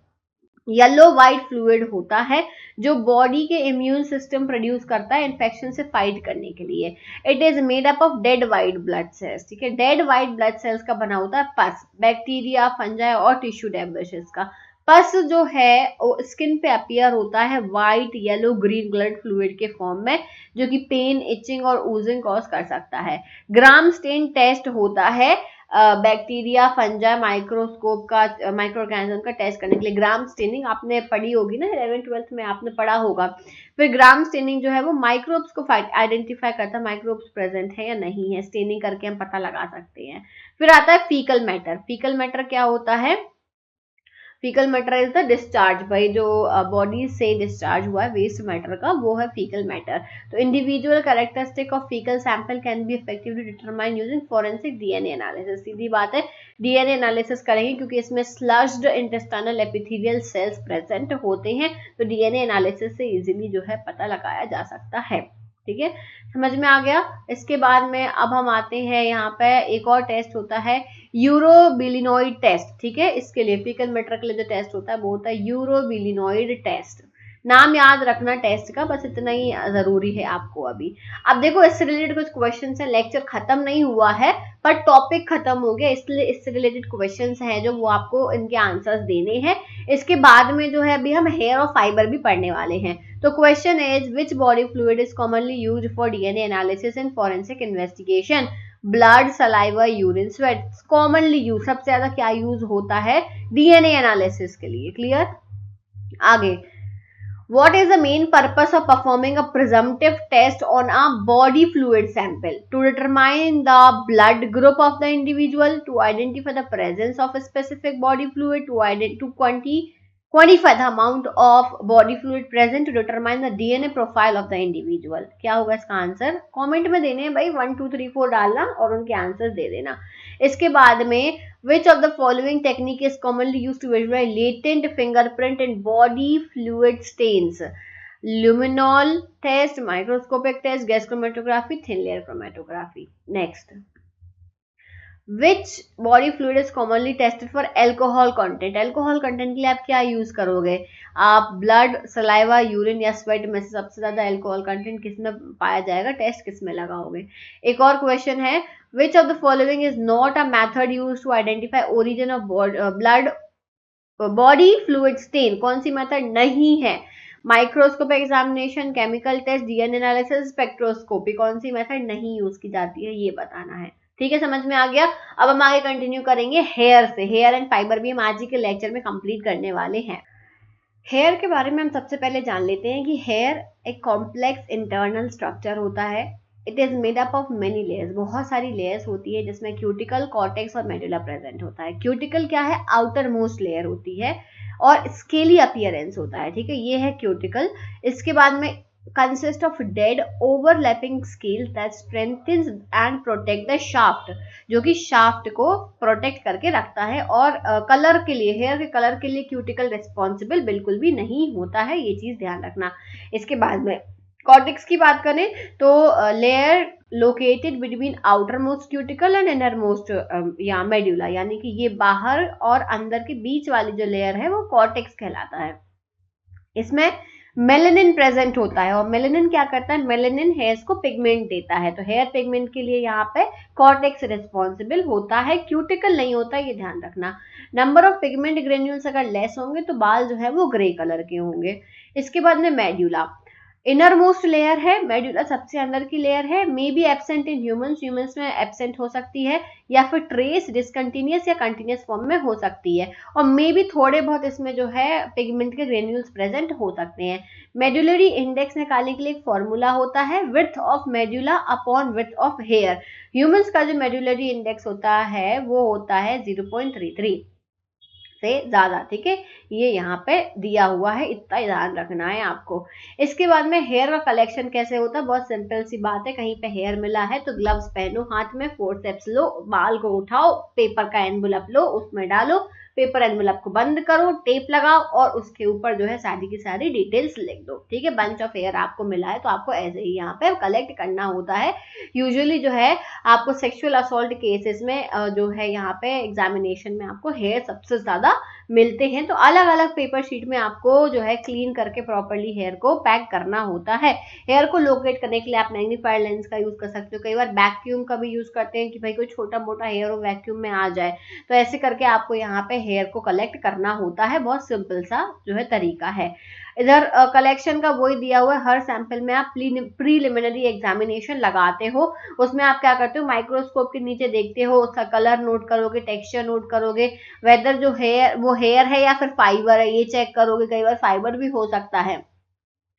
yellow white fluid होता है जो बॉडी के इम्यून सिस्टम प्रोड्यूस करता है इन्फेक्शन से फाइट करने के लिए। It is made up of dead white blood cells. ठीक है, डेड वाइट ब्लड सेल्स का बना होता है पस, बैक्टीरिया, फंजाई और टिश्यू डेब्रिशेस का। पस जो है वो स्किन पे अपीयर होता है white, yellow, green blood fluid के फॉर्म में, जो कि पेन, इचिंग और ऊजिंग कॉज कर सकता है। ग्राम स्टेन टेस्ट होता है बैक्टीरिया, फंजा, माइक्रोस्कोप का, माइक्रो ऑर्गेनिज्म का टेस्ट करने के लिए। ग्राम स्टेनिंग आपने पढ़ी होगी ना, 11th-12th में आपने पढ़ा होगा। फिर ग्राम स्टेनिंग जो है वो माइक्रोब्स को आइडेंटिफाई करता है, माइक्रोब्स प्रेजेंट है या नहीं है, स्टेनिंग करके हम पता लगा सकते हैं। फिर आता है फीकल मैटर। फीकल मैटर क्या होता है, faecal matter is the discharge, भाई जो बॉडी से डिस्चार्ज हुआ है वेस्ट मैटर का, वो है फीकल मैटर। तो individual characteristic of faecal sample can be effectively determine using forensic DNA analysis. सीधी बात है, डीएनए एनालिसिस करेंगे क्योंकि इसमें sloughed intestinal epithelial cells present होते हैं, तो डीएनए एनालिसिस से इजीली जो है पता लगाया जा सकता है। ठीक है, समझ में आ गया। इसके बाद में अब हम आते हैं यहाँ पे, एक और टेस्ट होता है यूरोबिलिनॉइड टेस्ट। ठीक है, इसके लिए फीकल मैटर के लिए जो टेस्ट होता है वो होता है यूरोबिलिनॉइड टेस्ट। नाम याद रखना टेस्ट का, बस इतना ही जरूरी है आपको अभी। अब देखो इससे रिलेटेड कुछ क्वेश्चंस है, लेक्चर खत्म नहीं हुआ है पर टॉपिक खत्म हो गया, इसलिए इससे रिलेटेड क्वेश्चंस हैं जो वो आपको इनके आंसर्स देने हैं। इसके बाद में जो है अभी हम हेयर और फाइबर भी पढ़ने वाले हैं। तो question is which body fluid is commonly used for DNA analysis and forensic investigation. Blood, saliva, urine, sweat. Commonly use, सबसे ज्यादा क्या यूज होता है डीएनए एनालिसिस के लिए। क्लियर। आगे, what is the main purpose of performing a presumptive test on a body fluid sample? To determine the blood group of the individual, to identify the presence of a specific body fluid, to quantify the amount of body fluid present, to determine the DNA profile of the individual. क्या होगा इसका answer? Comment में देने हैं भाई, 1 2 3 4 डालना और उनके आंसर दे देना। इसके बाद में which of the following technique is commonly used to visualize latent fingerprint and body fluid stains? Luminol test, microscopic test, gas chromatography, thin layer chromatography. Next, which body fluid is commonly tested for alcohol content? alcohol content के लिए आप क्या use करोगे? आप blood, saliva, urine या sweat में से सबसे ज्यादा अल्कोहल कंटेंट किस में पाया जाएगा, टेस्ट किस में लगाओगे? एक और क्वेश्चन है, which of the following is not a method used to identify origin of blood body fluid stain? कौन सी मेथड नहीं है? Microscope examination, chemical test, DNA analysis, spectroscopy. कौन सी मेथड नहीं यूज की जाती है ये बताना है। ठीक है, समझ में आ गया। अब हम आगे कंटिन्यू करेंगे हेयर से। हेयर एंड फाइबर भी हम आज ही के लेक्चर में कंप्लीट करने वाले हैं। हेयर के बारे में हम सबसे पहले जान लेते हैं कि हेयर एक कॉम्प्लेक्स इंटरनल स्ट्रक्चर होता है। It is made up of many layers, बहुत सारी लेयर्स होती है जिसमें क्यूटिकल, कॉर्टेक्स और मेडुला प्रेजेंट होता है। क्यूटिकल क्या है? आउटर मोस्ट लेयर होती है और स्केली अपीयरेंस होता है। ठीक है, ये है क्यूटिकल। इसके बाद में consist of dead overlapping scales that strengthens and protect the shaft, जो कि शाफ्ट को प्रोटेक्ट करके रखता है। और कलर के लिए, हेयर के कलर के लिए क्यूटिकल रिस्पॉन्सिबल बिल्कुल भी नहीं होता है, ये चीज ध्यान रखना। इसके बाद में कॉर्टेक्स की बात करें तो layer located between outer most cuticle and inner most या मेड्यूला, यानी कि ये बाहर और अंदर के बीच वाली जो लेयर है वो कॉर्टेक्स कहलाता है। इसमें मेलेनिन प्रेजेंट होता है और मेलेनिन क्या करता है? मेलेनिन हेयर्स को पिगमेंट देता है। तो हेयर पिगमेंट के लिए यहाँ पे कॉर्टेक्स रिस्पॉन्सिबल होता है, क्यूटिकल नहीं होता, ये ध्यान रखना। नंबर ऑफ पिगमेंट ग्रेन्यूल्स अगर लेस होंगे तो बाल जो है वो ग्रे कलर के होंगे। इसके बाद में मेड्यूला इनर मोस्ट लेयर है, मेड्यूला सबसे अंदर की लेयर है। May be absent in humans, humans में एब्सेंट हो सकती है या फिर ट्रेस डिसकंटिन्यूअस या कंटिन्यूअस फॉर्म में हो सकती है। और मे बी थोड़े बहुत इसमें जो है पिगमेंट के ग्रेन्यूल्स प्रेजेंट हो सकते हैं। मेड्युलरी इंडेक्स निकालने के लिए एक फॉर्मूला होता है, width of medulla upon width of hair. Humans का जो मेड्युलरी इंडेक्स होता है वो होता है 0.33 से ज्यादा। ठीक है, ये यहाँ पे दिया हुआ है, इतना ध्यान रखना है आपको। इसके बाद में हेयर का कलेक्शन कैसे होता है? बहुत सिंपल सी बात है, कहीं पे हेयर मिला है तो ग्लव्स पहनो, हाथ में फोर्सेप्स लो, बाल को उठाओ, पेपर का एनवलप लो, उसमें डालो, पेपर एनवेलप को बंद करो, टेप लगाओ और उसके ऊपर जो है सारी की सारी डिटेल्स लिख दो, ठीक है। बंच ऑफ हेयर आपको मिला है तो आपको ऐसे ही यहाँ पे कलेक्ट करना होता है। यूजुअली जो है आपको सेक्सुअल असॉल्ट केसेस में जो है यहाँ पे एग्जामिनेशन में आपको हेयर सबसे ज्यादा मिलते हैं, तो अलग अलग पेपर शीट में आपको जो है क्लीन करके प्रॉपर्ली हेयर को पैक करना होता है। हेयर को लोकेट करने के लिए आप मैग्नीफायर लेंस का यूज कर सकते हो, कई बार वैक्यूम का भी यूज करते हैं कि भाई कोई छोटा मोटा हेयर हो वैक्यूम में आ जाए, तो ऐसे करके आपको यहाँ पे हेयर को कलेक्ट करना होता है। बहुत सिंपल सा जो है तरीका है। इधर कलेक्शन का वही दिया हुआ है, हर सैंपल में आप प्रीलिमिनरी एग्जामिनेशन लगाते हो। उसमें आप क्या करते हो, माइक्रोस्कोप के नीचे देखते हो, उसका कलर नोट करोगे, टेक्सचर नोट करोगे, वेदर जो हेयर वो हेयर है या फिर फाइबर है ये चेक करोगे, कई बार फाइबर भी हो सकता है,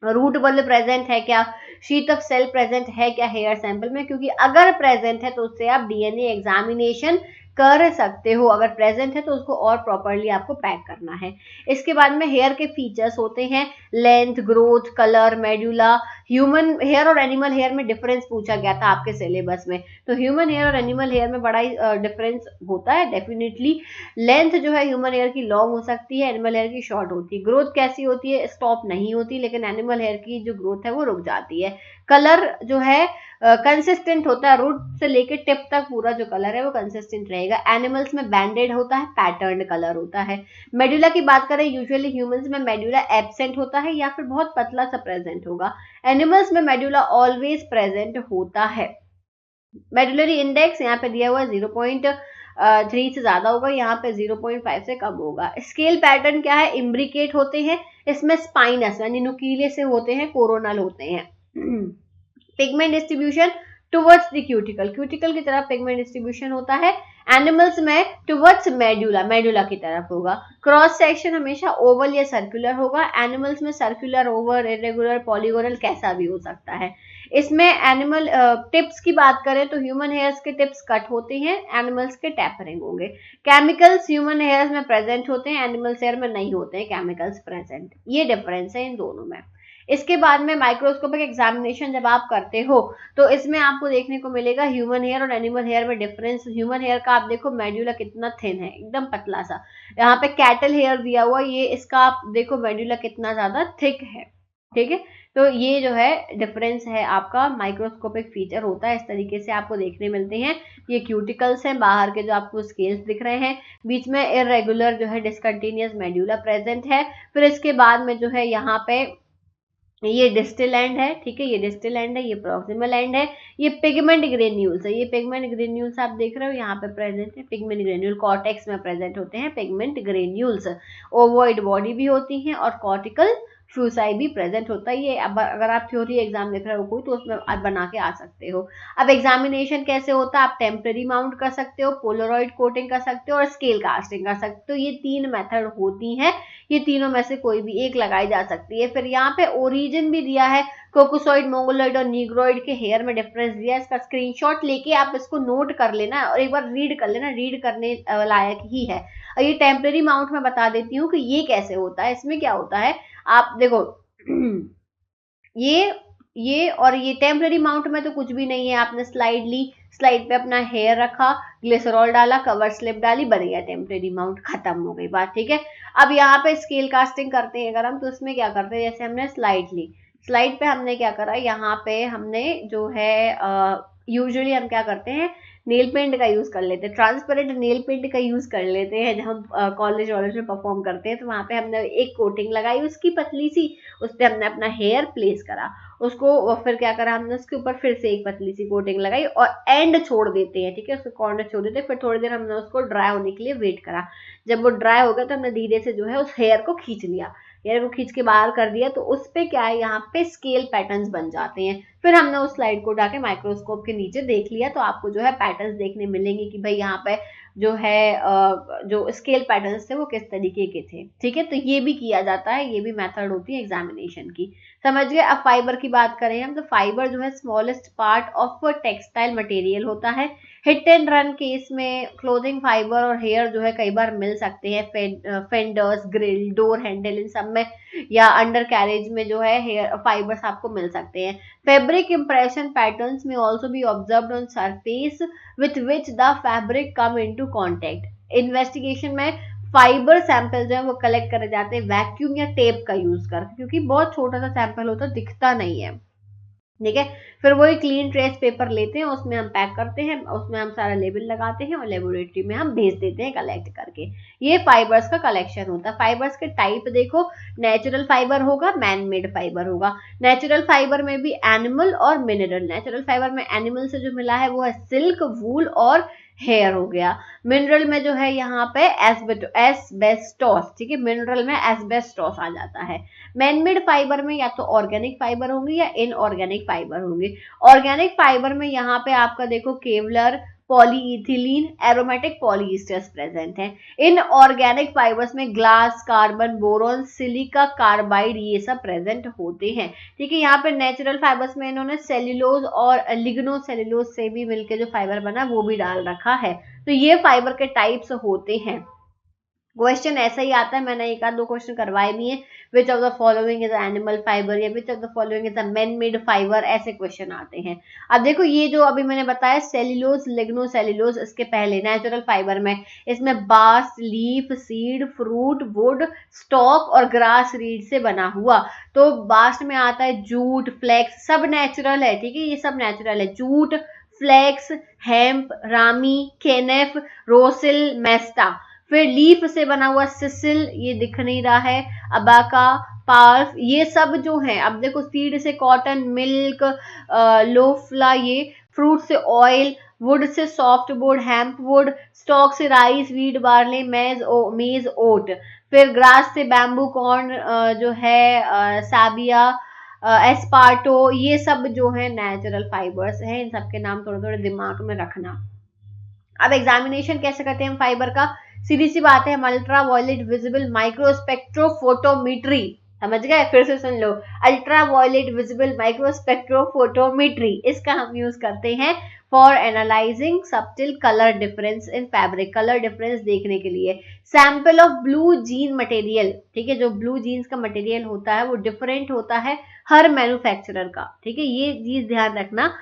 रूट बल्ब प्रेजेंट है क्या, शीट ऑफ सेल प्रेजेंट है क्या हेयर सैंपल में, क्योंकि अगर प्रेजेंट है तो उससे आप डीएनए एग्जामिनेशन कर सकते हो, अगर प्रेजेंट है तो उसको और प्रॉपर्ली आपको पैक करना है। इसके बाद में हेयर के फीचर्स होते हैं, length, growth, colour, medulla. Human hair और एनिमल हेयर में डिफरेंस पूछा गया था आपके सिलेबस में, तो ह्यूमन हेयर और एनिमल हेयर में बड़ा ही डिफरेंस होता है डेफिनेटली। लेंथ जो है ह्यूमन हेयर की लॉन्ग हो सकती है, एनिमल हेयर की शॉर्ट होती है। ग्रोथ कैसी होती है, स्टॉप नहीं होती, लेकिन एनिमल हेयर की जो ग्रोथ है वो रुक जाती है। कलर जो है कंसिस्टेंट होता है, रूट से लेके टिप तक पूरा जो कलर है वो कंसिस्टेंट रहेगा। एनिमल्स में बैंडेड होता है, पैटर्न कलर होता है। मेडुला की बात करें, यूजुअली ह्यूमंस में मेडुला एब्सेंट होता है या फिर बहुत पतला सा प्रेजेंट होगा। एनिमल्स में मेडुला ऑलवेज प्रेजेंट होता है। मेडुलरी इंडेक्स यहाँ पे दिया हुआ है 0.3 से ज्यादा होगा, यहाँ पे 0.5 से कम होगा। स्केल पैटर्न क्या है, इम्ब्रिकेट होते हैं, इसमें स्पाइनस यानी नुकीले से होते हैं, कोरोनल होते हैं। Pigment distribution towards the cuticle, cuticle की तरफ पिगमेंट डिस्ट्रीब्यूशन होता है। एनिमल्स में टुवर्ड्स मेडुला, मेडुला की तरफ होगा। क्रॉस सेक्शन हमेशा ओवल या सर्कुलर होगा। एनिमल्स में सर्कुलर, ओवल, इरेगुलर, पॉलीगोनल कैसा भी हो सकता है। इसमें एनिमल टिप्स की बात करें तो ह्यूमन हेयर्स के टिप्स कट होते हैं, एनिमल्स के टेपरिंग होंगे। केमिकल्स ह्यूमन हेयर्स में प्रेजेंट होते हैं, एनिमल्स हेयर में नहीं होते हैं केमिकल्स प्रेजेंट, ये डिफरेंस है इन दोनों में। इसके बाद में माइक्रोस्कोपिक एग्जामिनेशन जब आप करते हो तो इसमें आपको देखने को मिलेगा ह्यूमन हेयर और एनिमल हेयर में डिफरेंस। ह्यूमन हेयर का आप देखो मेड्यूला कितना थिन है, एकदम पतला सा। यहाँ पे कैटल हेयर दिया हुआ, ये इसका आप देखो मेड्यूला कितना ज्यादा थिक है, ठीक है। तो ये जो है डिफरेंस है आपका, माइक्रोस्कोपिक फीचर होता है, इस तरीके से आपको देखने मिलते हैं। ये क्यूटिकल्स हैं, बाहर के जो आपको स्केल्स दिख रहे हैं, बीच में इरेगुलर जो है डिसकंटिन्यूअस मेड्यूला प्रेजेंट है। फिर इसके बाद में जो है यहाँ पे ये डिस्टल एंड है, ठीक है, ये डिस्टल एंड है, ये प्रॉक्सिमल एंड है। ये पिगमेंट ग्रेन्यूल्स है, ये पिगमेंट ग्रेन्यूल्स आप देख रहे हो यहाँ पे प्रेजेंट है। पिगमेंट ग्रेन्यूल कॉर्टेक्स में प्रेजेंट होते हैं पिगमेंट ग्रेन्यूल्स। ओवॉइड बॉडी भी होती है और कॉर्टिकल फ्यूसाई भी प्रेजेंट होता है। ये अगर आप थ्योरी एग्जाम देख रहे हो कोई तो उसमें आप बना के आ सकते हो। अब एग्जामिनेशन कैसे होता है, आप टेम्पररी माउंट कर सकते हो, पोलरॉइड कोटिंग कर सकते हो और स्केल कास्टिंग कर सकते हो। ये 3 मेथड होती हैं, ये तीनों में से कोई भी एक लगाई जा सकती है। फिर यहाँ पे ओरिजिन भी दिया है, कोकोसॉइड, मोंगोलॉइड और नीग्रोइड के हेयर में डिफरेंस दिया है। इसका स्क्रीनशॉट लेके आप इसको नोट कर लेना और एक बार रीड कर लेना, रीड करने लायक ही है। और ये टेम्पररी माउंट में बता देती हूँ कि ये कैसे होता है। इसमें क्या होता है, आप देखो ये और ये टेम्पररी माउंट में तो कुछ भी नहीं है, आपने स्लाइड ली, स्लाइड पे अपना हेयर रखा, ग्लिसरॉल डाला, कवर स्लिप डाली, बन गया टेम्पररी माउंट, खत्म हो गई बात, ठीक है। अब यहाँ पे स्केल कास्टिंग करते हैं अगर हम, तो इसमें क्या करते हैं, जैसे हमने स्लाइड ली, स्लाइड पे हमने क्या करा, यहाँ पे हमने जो है यूजुअली हम क्या करते हैं, नेल पेंट का यूज कर लेते हैं, ट्रांसपेरेंट नेल पेंट का यूज कर लेते हैं। जब हम कॉलेज वॉलेज में परफॉर्म करते हैं तो वहां पे हमने एक कोटिंग लगाई उसकी पतली सी, उस पर हमने अपना हेयर प्लेस करा, उसको फिर क्या करा हमने, उसके ऊपर फिर से एक पतली सी कोटिंग लगाई और एंड छोड़ देते हैं, ठीक है, उसको कॉर्नर छोड़ देते हैं। फिर थोड़ी देर हमने उसको ड्राई होने के लिए वेट करा, जब वो ड्राई हो गया तो हमने धीरे से जो है उस हेयर को खींच लिया, हेयर को खींच के बाहर कर दिया, तो उस पे क्या है, यहाँ पे स्केल पैटर्न्स बन जाते हैं। फिर हमने उस स्लाइड को उठा के माइक्रोस्कोप के नीचे देख लिया, तो आपको जो है पैटर्न्स देखने मिलेंगे कि भाई यहाँ पे जो है जो स्केल पैटर्न्स थे वो किस तरीके के थे, ठीक है। तो ये भी किया जाता है, ये भी मेथड होती है एग्जामिनेशन की, समझ गए। अब फाइबर की बात करें हम, तो फाइबर जो है smallest part of textile material होता है। हिट एंड रन केस में क्लोथिंग फाइबर और हेयर जो है कई बार मिल सकते हैं, फेंडर्स, ग्रिल, डोर हैंडल, इन सब में, या अंडर कैरेज में जो है हेयर फाइबर्स आपको मिल सकते हैं। फैब्रिक इंप्रेशन पैटर्न्स में also be observed on surface with which the fabric come into contact. Investigation में फाइबर सैंपल जो है वो कलेक्ट करे जाते हैं वैक्यूम या टेप का यूज कर, क्योंकि बहुत छोटा सा सैंपल होता है, दिखता नहीं है, ठीक है। फिर वही क्लीन ट्रेस पेपर लेते हैं, उसमें हम पैक करते हैं, उसमें हम सारा लेबल लगाते हैं और लेबोरेटरी में हम भेज देते हैं कलेक्ट करके। ये फाइबर्स का कलेक्शन होता है। फाइबर्स के टाइप देखो, नेचुरल फाइबर होगा, मैन मेड फाइबर होगा। नेचुरल फाइबर में भी एनिमल और मिनरल। नेचुरल फाइबर में एनिमल से जो मिला है वो है सिल्क, वूल और हेयर हो गया। मिनरल में जो है यहाँ पे एस्बेस्टोस, ठीक है, मिनरल में एस्बेस्टोस आ जाता है। मैनमेड फाइबर में या तो ऑर्गेनिक फाइबर होंगे या इनऑर्गेनिक फाइबर होंगे। ऑर्गेनिक फाइबर में यहाँ पे आपका देखो Kevlar, polyethylene, aromatic polyesters present हैं। इनऑर्गेनिक फाइबर्स में glass, carbon, boron, silica carbide ये सब प्रेजेंट होते हैं, ठीक है। यहाँ पे नेचुरल फाइबर्स में इन्होंने सेल्यूलोज और लिग्नो सेल्यूलोज से भी मिलकर जो फाइबर बना वो भी डाल रखा है। तो ये फाइबर के टाइप्स होते हैं। क्वेश्चन ऐसा ही आता है, मैंने एक आध दो क्वेश्चन करवाए भी हैं, which of the following is animal fibre या which of the following is a man made fibre, ऐसे क्वेश्चन आते हैं। अब देखो ये जो अभी मैंने बताया सेल्यूलोज, लिग्नो सेल्यूलोज, इसके पहले नेचुरल फाइबर में इसमें bast, leaf, seed, fruit, would, stock और ग्रास रीड से बना हुआ। तो बास्ट में आता है जूट, फ्लेक्स, सब नेचुरल है, ठीक है, ये सब नेचुरल है। Jute, flex, hemp, Rami, केनेफ, रोसिल, mesta. फिर लीफ से बना हुआ सिसिल, ये दिख नहीं रहा है, अबाका, पाल्फ, ये सब जो है। अब देखो सीड से कॉटन, मिल्क, लोफला, ये फ्रूट से oil, would say soft wood, hemp would, stock से राइस, वीट, बार्ले, मेज, ओट। फिर ग्रास से बैम्बू, कॉर्न जो है, साबिया, एस्पार्टो, ये सब जो है नेचुरल फाइबर्स हैं। इन सब के नाम थोड़े थोड़े दिमाग में रखना। अब एग्जामिनेशन कैसे करते हैं हम फाइबर का, सीधी सी बात है, हम अल्ट्रा वायलेट विजिबल माइक्रोस्पेक्ट्रोफोटोमेट्री, समझ गए, फिर से सुन लो, अल्ट्रा वायलेट विजिबल माइक्रोस्पेक्ट्रोफोटोमेट्री, इसका हम यूज करते हैं for analysing सब्टिल colour difference in fabric, colour difference देखने के लिए। Sample of blue gene material, ठीक है, जो ब्लू जीन्स का मटेरियल होता है वो डिफरेंट होता है हर मैन्युफैक्चरर का, ठीक है, ये चीज ध्यान रखना।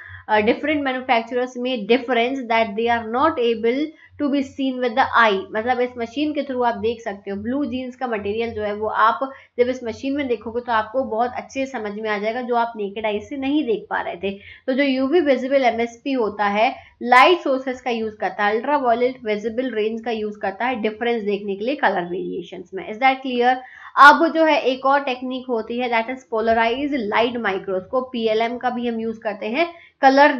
डिफरेंट मैन्युफैक्चरर्स में difference that they are not able to be seen with the eye, मतलब इस मशीन के थ्रू आप देख सकते हो। ब्लू जीन्स का मटेरियल जो है वो आप जब इस मशीन में देखोगे तो आपको बहुत अच्छे समझ में आ जाएगा, जो आप नेकेड आई से नहीं देख पा रहे थे। तो जो यूवी विजिबल एमएसपी होता है, लाइट सोर्सेस का यूज करता है, अल्ट्रा वायलेट विजिबल रेंज का यूज करता है डिफरेंस देखने के लिए कलर वेरिएशंस में। Is that clear? अब जो है एक और टेक्निक होती है that is polarise light microscope, PLM का भी हम यूज करते हैं कलर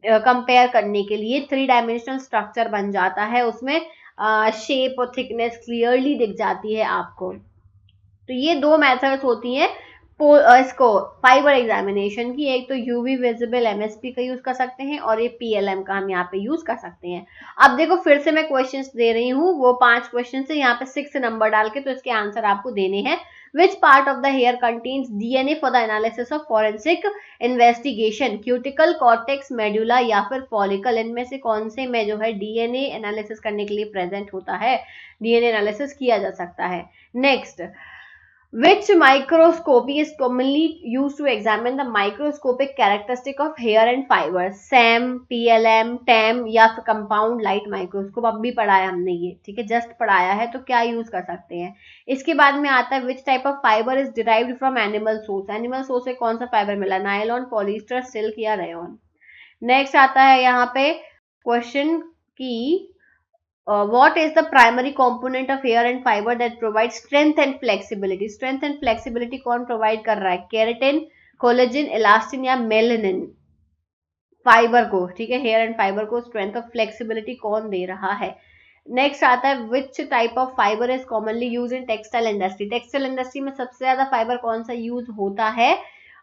कंपेयर करने के लिए। 3 डायमेंशनल स्ट्रक्चर बन जाता है, उसमें शेप और थिकनेस क्लियरली दिख जाती है आपको। तो ये दो मेथड्स होती हैं इसको फाइबर एग्जामिनेशन की, एक तो यूवी विजिबल एमएसपी का यूज कर सकते हैं और ये पीएलएम का हम यहाँ पे यूज कर सकते हैं। अब देखो फिर से मैं क्वेश्चंस दे रही हूँ, वो 5 क्वेश्चन है, यहाँ पे 6 नंबर डाल के तो इसके आंसर आपको देने हैं। Which part of the hair contains DNA for the analysis of forensic investigation? Cuticle, cortex, medulla या फिर फॉलिकल, इनमें से कौन से में जो है डीएनए एनालिसिस करने के लिए प्रेजेंट होता है, डीएनए एनालिसिस किया जा सकता है। Next, which microscopy is commonly used to examine the microscopic characteristic of hair and fiber? SEM, PLM, TEM या फिर कंपाउंड लाइट माइक्रोस्कोप, अब भी पढ़ाया हमने ये, ठीक है, जस्ट पढ़ाया है, तो क्या यूज कर सकते हैं। इसके बाद में आता है which type of fibre is derived from animal source, animal source से कौन सा फाइबर मिला, नायलॉन, पॉलिएस्टर, सिल्क या रेयन। नेक्स्ट आता है यहाँ पे क्वेश्चन की what is the primary component of hair and fiber that provides strength and flexibility? Strength and flexibility कौन provide कर रहा है, केराटिन, कोलेजन, इलास्टिन या मेलानिन फाइबर को, ठीक है, हेयर एंड फाइबर को स्ट्रेंथ और फ्लेक्सिबिलिटी कौन दे रहा है। नेक्स्ट आता है which type of fibre is commonly use in textile industry, textile industry में सबसे ज्यादा फाइबर कौन सा यूज होता है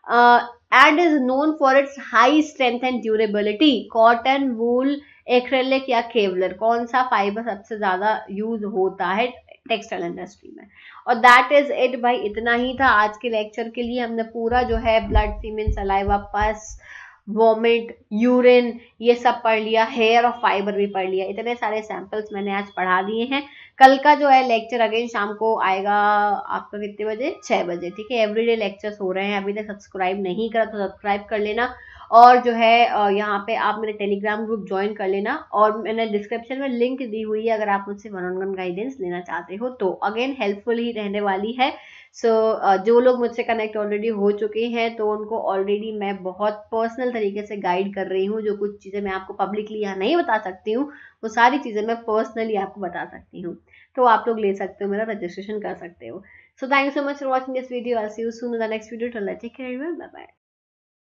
and is known for its high strength and durability, cotton, wool, acrylic या केवलर, कौन सा फाइबर सबसे ज्यादा यूज होता है टेक्सटाइल इंडस्ट्री में। और दैट इज इट भाई, इतना ही था आज के लेक्चर के लिए। हमने पूरा जो है ब्लड, सीमेन, सलाइवा, पस, वॉमिट, यूरिन ये सब पढ़ लिया, हेयर और फाइबर भी पढ़ लिया, इतने सारे सैंपल्स मैंने आज पढ़ा दिए हैं। कल का जो है लेक्चर अगेन शाम को आएगा आपका कितने बजे, 6 बजे, ठीक है। एवरीडे लेक्चर्स हो रहे हैं, अभी तक सब्सक्राइब नहीं करा तो सब्सक्राइब कर लेना और जो है यहाँ पे आप मेरे टेलीग्राम ग्रुप ज्वाइन कर लेना, और मैंने डिस्क्रिप्शन में लिंक दी हुई है अगर आप मुझसे वन ऑन वन गाइडेंस लेना चाहते हो तो। अगेन हेल्पफुल ही रहने वाली है। सो जो लोग मुझसे कनेक्ट ऑलरेडी हो चुके हैं तो उनको ऑलरेडी मैं बहुत पर्सनल तरीके से गाइड कर रही हूँ। जो कुछ चीज़ें मैं आपको पब्लिकली यहाँ नहीं बता सकती हूँ वो सारी चीज़ें मैं पर्सनली आपको बता सकती हूँ। तो आप लोग ले सकते हो, मेरा रजिस्ट्रेशन कर सकते हो। So thank you so much for watching this video. I see you soon in the next video. Take care, bye bye.